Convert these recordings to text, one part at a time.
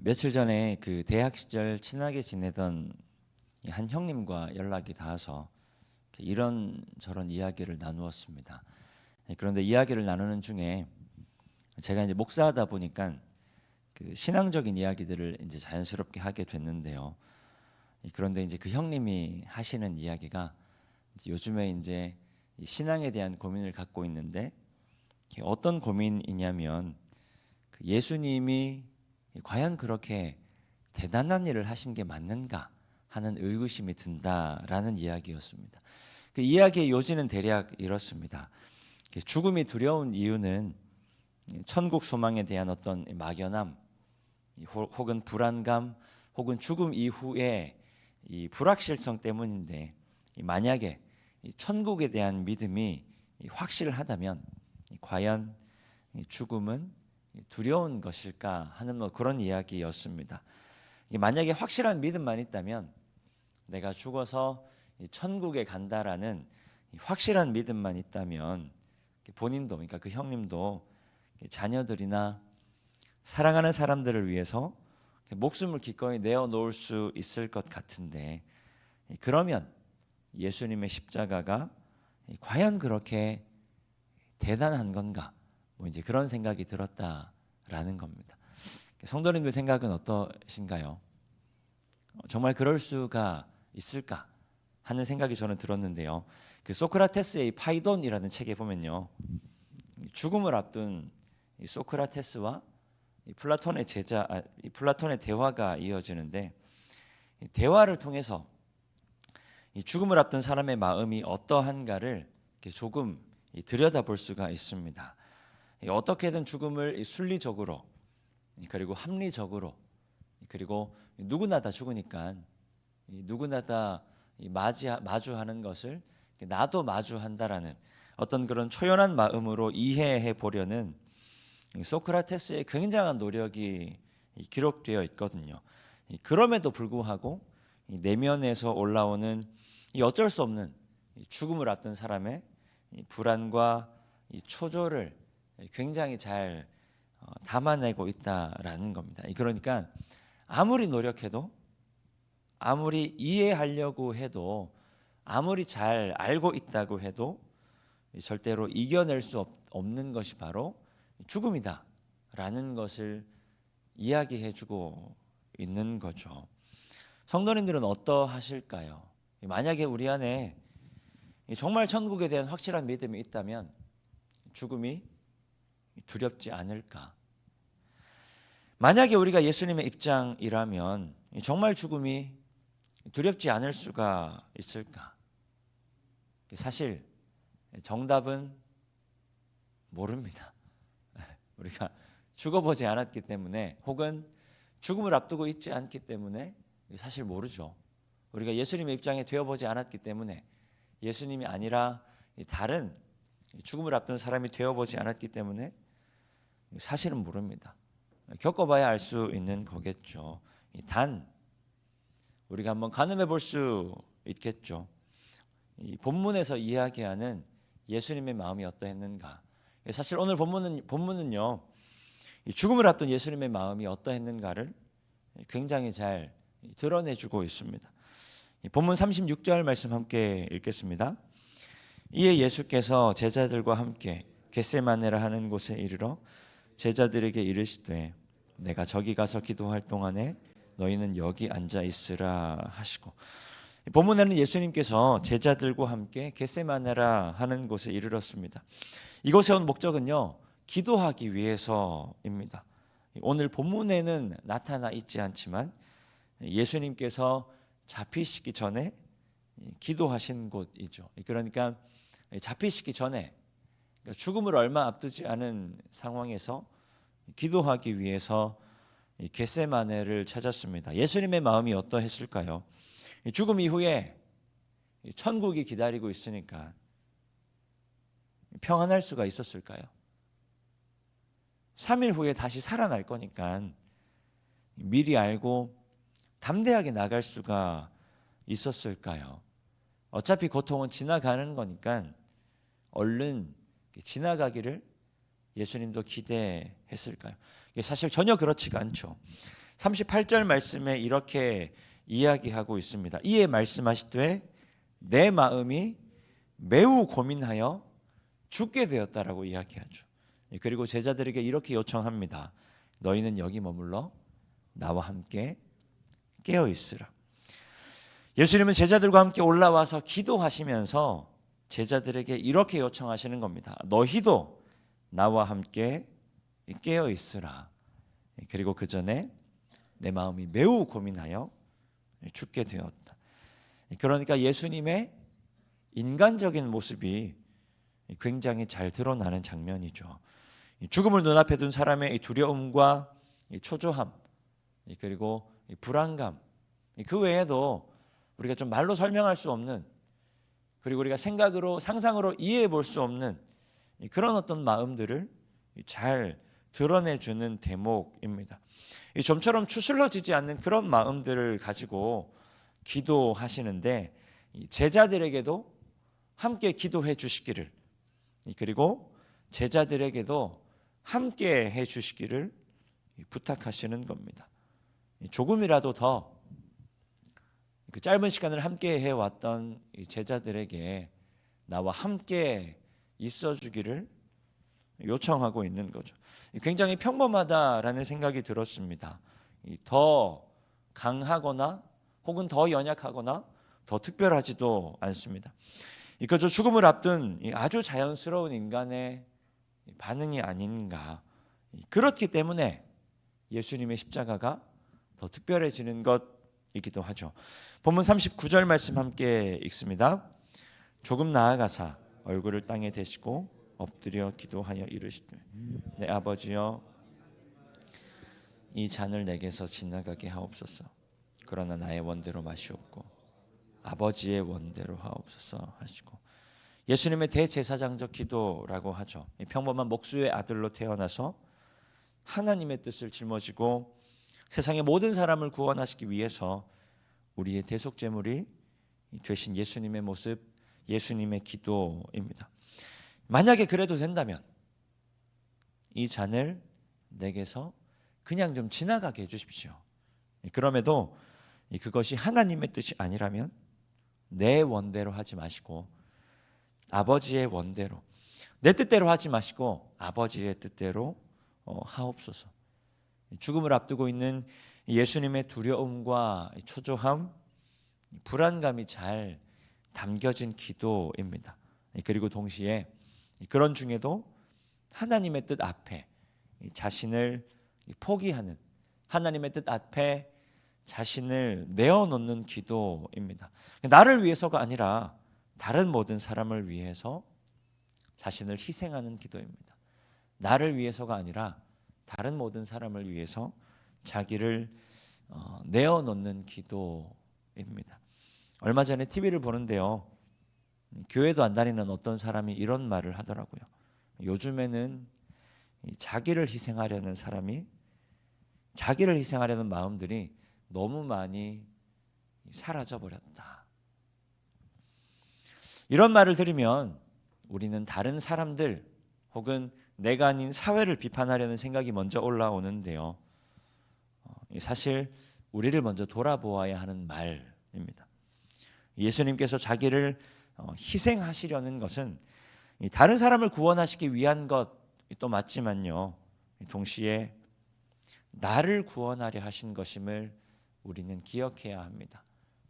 며칠 전에 그 대학 시절 친하게 지내던 한 형님과 연락이 닿아서 이런저런 이야기를 나누었습니다. 그런데 이야기를 나누는 중에 제가 이제 목사하다 보니까 그 신앙적인 이야기들을 이제 자연스럽게 하게 됐는데요. 그런데 이제 그 형님이 하시는 이야기가 이제 요즘에 이제 신앙에 대한 고민을 갖고 있는데 어떤 고민이냐면 그 예수님이 과연 그렇게 대단한 일을 하신 게 맞는가 하는 의구심이 든다라는 이야기였습니다. 그 이야기의 요지는 대략 이렇습니다. 죽음이 두려운 이유는 천국 소망에 대한 어떤 막연함, 혹은 불안감, 혹은 죽음 이후에 이 불확실성 때문인데, 만약에 천국에 대한 믿음이 확실하다면 과연 죽음은 두려운 것일까 하는 그런 이야기였습니다. 만약에 확실한 믿음만 있다면 내가 죽어서 천국에 간다라는 확실한 믿음만 있다면 본인도, 그러니까 그 형님도 자녀들이나 사랑하는 사람들을 위해서 목숨을 기꺼이 내어놓을 수 있을 것 같은데, 그러면 예수님의 십자가가 과연 그렇게 대단한 건가? 뭐 이제 그런 생각이 들었다라는 겁니다. 성도님들 생각은 어떠신가요? 정말 그럴 수가 있을까 하는 생각이 저는 들었는데요. 그 소크라테스의 파이돈이라는 책에 보면요, 죽음을 앞둔 이 소크라테스와 플라톤의 대화가 이어지는데, 이 대화를 통해서 이 죽음을 앞둔 사람의 마음이 어떠한가를 조금 들여다볼 수가 있습니다. 어떻게든 죽음을 순리적으로, 그리고 합리적으로, 그리고 누구나 다 죽으니까 누구나 다 마주하는 것을 나도 마주한다라는 어떤 그런 초연한 마음으로 이해해 보려는 소크라테스의 굉장한 노력이 기록되어 있거든요. 그럼에도 불구하고 내면에서 올라오는 어쩔 수 없는 죽음을 앞둔 사람의 불안과 초조를 굉장히 잘 담아내고 있다라는 겁니다. 그러니까 아무리 노력해도, 아무리 이해하려고 해도, 아무리 잘 알고 있다고 해도 절대로 이겨낼 수 없는 것이 바로 죽음이다라는 것을 이야기해주고 있는 거죠. 성도님들은 어떠하실까요? 만약에 우리 안에 정말 천국에 대한 확실한 믿음이 있다면 죽음이 두렵지 않을까? 만약에 우리가 예수님의 입장이라면 정말 죽음이 두렵지 않을 수가 있을까? 사실 정답은 모릅니다. 우리가 죽어보지 않았기 때문에, 혹은 죽음을 앞두고 있지 않기 때문에 사실 모르죠. 우리가 예수님의 입장에 되어보지 않았기 때문에, 예수님이 아니라 다른 죽음을 앞둔 사람이 되어보지 않았기 때문에 사실은 모릅니다. 겪어봐야 알 수 있는 거겠죠. 단 우리가 한번 가늠해 볼 수 있겠죠. 이 본문에서 이야기하는 예수님의 마음이 어떠했는가. 사실 오늘 본문은요, 죽음을 앞둔 예수님의 마음이 어떠했는가를 굉장히 잘 드러내주고 있습니다. 본문 36절 말씀 함께 읽겠습니다. 이에 예수께서 제자들과 함께 겟세마네라 하는 곳에 이르러 제자들에게 이르시되 내가 저기 가서 기도할 동안에 너희는 여기 앉아 있으라 하시고, 본문에는 예수님께서 제자들과 함께 겟세마네라 하는 곳에 이르렀습니다. 이곳에 온 목적은요, 기도하기 위해서입니다. 오늘 본문에는 나타나 있지 않지만 예수님께서 잡히시기 전에 기도하신 곳이죠. 그러니까 잡히시기 전에, 죽음을 얼마 앞두지 않은 상황에서 기도하기 위해서 겟세마네를 찾았습니다. 예수님의 마음이 어떠했을까요? 죽음 이후에 천국이 기다리고 있으니까 평안할 수가 있었을까요? 3일 후에 다시 살아날 거니까 미리 알고 담대하게 나갈 수가 있었을까요? 어차피 고통은 지나가는 거니까 얼른 지나가기를 예수님도 기대했을까요? 사실 전혀 그렇지가 않죠. 38절 말씀에 이렇게 이야기하고 있습니다. 이에 말씀하시되 내 마음이 매우 고민하여 죽게 되었다라고 이야기하죠. 그리고 제자들에게 이렇게 요청합니다. 너희는 여기 머물러 나와 함께 깨어 있으라. 예수님은 제자들과 함께 올라와서 기도하시면서 제자들에게 이렇게 요청하시는 겁니다. 너희도 나와 함께 깨어 있으라. 그리고 그 전에 내 마음이 매우 고민하여 죽게 되었다. 그러니까 예수님의 인간적인 모습이 굉장히 잘 드러나는 장면이죠. 죽음을 눈앞에 둔 사람의 두려움과 초조함, 그리고 불안감, 그 외에도 우리가 좀 말로 설명할 수 없는, 그리고 우리가 생각으로 상상으로 이해해 볼 수 없는 그런 어떤 마음들을 잘 드러내주는 대목입니다. 좀처럼 추스러지지 않는 그런 마음들을 가지고 기도하시는데 제자들에게도 함께 기도해 주시기를, 그리고 제자들에게도 함께 해 주시기를 부탁하시는 겁니다. 조금이라도 더 그 짧은 시간을 함께 해왔던 제자들에게 나와 함께 있어주기를 요청하고 있는 거죠. 굉장히 평범하다라는 생각이 들었습니다. 더 강하거나 혹은 더 연약하거나 더 특별하지도 않습니다. 그저 죽음을 앞둔 아주 자연스러운 인간의 반응이 아닌가. 그렇기 때문에 예수님의 십자가가 더 특별해지는 것이기도 하죠. 본문 39절 말씀 함께 읽습니다. 조금 나아가사 얼굴을 땅에 대시고 엎드려 기도하여 이르시되 내 아버지여 이 잔을 내게서 지나가게 하옵소서. 그러나 나의 원대로 마시옵고 아버지의 원대로 하옵소서 하시고, 예수님의 대제사장적 기도라고 하죠. 평범한 목수의 아들로 태어나서 하나님의 뜻을 짊어지고 세상의 모든 사람을 구원하시기 위해서 우리의 대속제물이 되신 예수님의 모습, 예수님의 기도입니다. 만약에 그래도 된다면 이 잔을 내게서 그냥 좀 지나가게 해주십시오. 그럼에도 그것이 하나님의 뜻이 아니라면 내 원대로 하지 마시고 아버지의 원대로, 내 뜻대로 하지 마시고 아버지의 뜻대로 하옵소서. 죽음을 앞두고 있는 예수님의 두려움과 초조함, 불안감이 잘 담겨진 기도입니다. 그리고 동시에 그런 중에도 하나님의 뜻 앞에 자신을 포기하는, 하나님의 뜻 앞에 자신을 내어놓는 기도입니다. 나를 위해서가 아니라 다른 모든 사람을 위해서 자신을 희생하는 기도입니다. 나를 위해서가 아니라 다른 모든 사람을 위해서 자기를 내어놓는 기도입니다. 얼마 전에 TV를 보는데요, 교회도 안 다니는 어떤 사람이 이런 말을 하더라고요. 요즘에는 자기를 희생하려는 사람이, 자기를 희생하려는 마음들이 너무 많이 사라져 버렸다. 이런 말을 들으면 우리는 다른 사람들 혹은 내가 아닌 사회를 비판하려는 생각이 먼저 올라오는데요, 사실 우리를 먼저 돌아보아야 하는 말입니다. 예수님께서 자기를 희생하시려는 것은 다른 사람을 구원하시기 위한 것도 맞지만요, 동시에 나를 구원하려 하신 것임을 우리는 기억해야 합니다.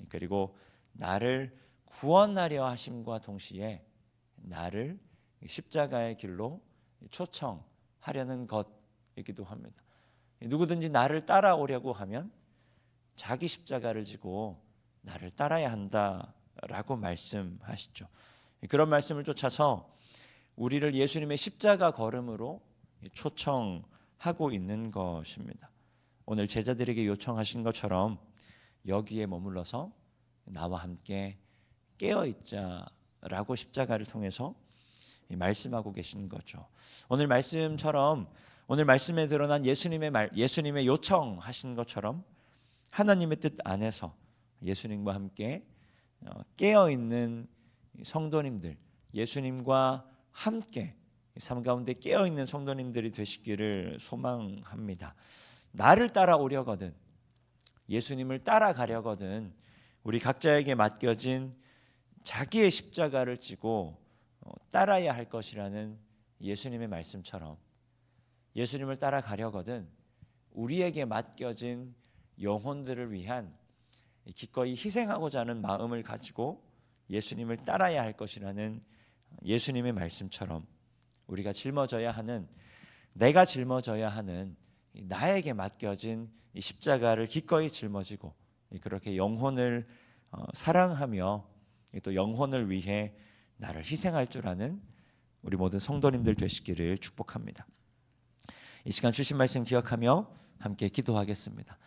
그리고 나를 구원하려 하심과 동시에 나를 십자가의 길로 초청하려는 것이기도 합니다. 누구든지 나를 따라오려고 하면 자기 십자가를 지고 나를 따라야 한다라고 말씀하시죠. 그런 말씀을 쫓아서 우리를 예수님의 십자가 걸음으로 초청하고 있는 것입니다. 오늘 제자들에게 요청하신 것처럼 여기에 머물러서 나와 함께 깨어있자라고 십자가를 통해서 말씀하고 계신 거죠. 오늘 말씀처럼, 오늘 말씀에 드러난 예수님의 요청하신 것처럼 하나님의 뜻 안에서 예수님과 함께 깨어있는 성도님들, 예수님과 함께 삶 가운데 깨어있는 성도님들이 되시기를 소망합니다. 나를 따라오려거든, 예수님을 따라가려거든 우리 각자에게 맡겨진 자기의 십자가를 지고 따라야 할 것이라는 예수님의 말씀처럼, 예수님을 따라가려거든 우리에게 맡겨진 영혼들을 위한 기꺼이 희생하고자 하는 마음을 가지고 예수님을 따라야 할 것이라는 예수님의 말씀처럼, 우리가 짊어져야 하는, 내가 짊어져야 하는 나에게 맡겨진 이 십자가를 기꺼이 짊어지고 그렇게 영혼을 사랑하며 또 영혼을 위해 나를 희생할 줄 아는 우리 모든 성도님들 되시기를 축복합니다. 이 시간 주신 말씀 기억하며 함께 기도하겠습니다.